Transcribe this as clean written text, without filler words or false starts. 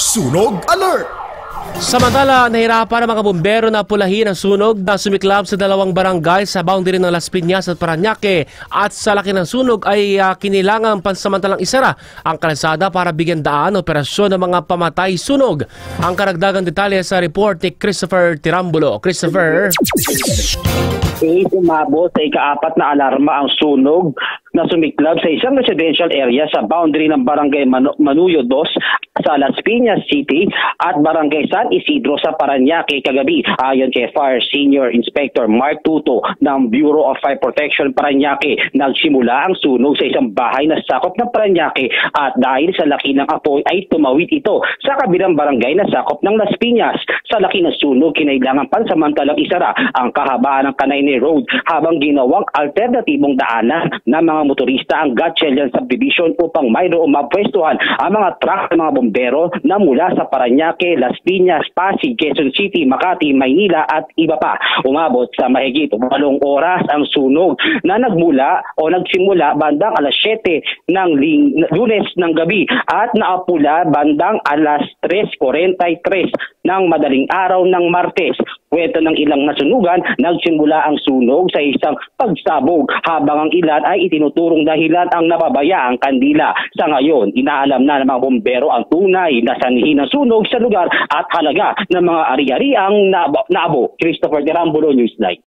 Sunog Alert! Samantala, nahirapan ang mga bumbero na pulahin ang sunog na sumiklab sa dalawang barangay sa boundary ng Las Piñas at Parañaque, at sa laki ng sunog ay kinilangan pansamantalang isara ang kalsada para bigyan daan operasyon ng mga pamatay sunog. Ang karagdagang detalye sa report ni Christopher Tirambulo. Christopher. Umabot sa ika-4 na alarma ang sunog na sumiklab sa isang residential area sa boundary ng Barangay Manuyo 2 sa Las Piñas City at Barangay San Isidro sa Parañaque kagabi. Ayon kay Fire Senior Inspector Mark Tuto ng Bureau of Fire Protection Parañaque, nagsimula ang sunog sa isang bahay na sakop ng Parañaque at dahil sa laki ng apoy ay tumawid ito sa kabilang barangay na sakop ng Las Piñas. Sa laki ng sunog, kinailangan pansamantalang isara ang kahabaan ng Kanayne Road habang ginawang alternatibong daanan ng mga motorista ang Gatchalian Subdivision upang mayroong mapwestuhan ang mga truck ng mga bombero na mula sa Parañaque, Las Piñas, Pasig, Quezon City, Makati, Maynila at iba pa. Umabot sa mahigit 8 oras ang sunog na nagsimula bandang alas 7 ng Lunes ng gabi at naapula bandang alas 3:43 ng madaling araw ng Martes. Kwento ng ilang nasunugan, nagsimula ang sunog sa isang pagsabog habang ang ilan ay itinuturong dahilan ang napabaya ang kandila. Sa ngayon, inaalam na ng mga bombero ang tunay na sanhi ng sunog sa lugar at halaga ng mga ari-ariang naabo. Christopher Tirambulo, Newsline.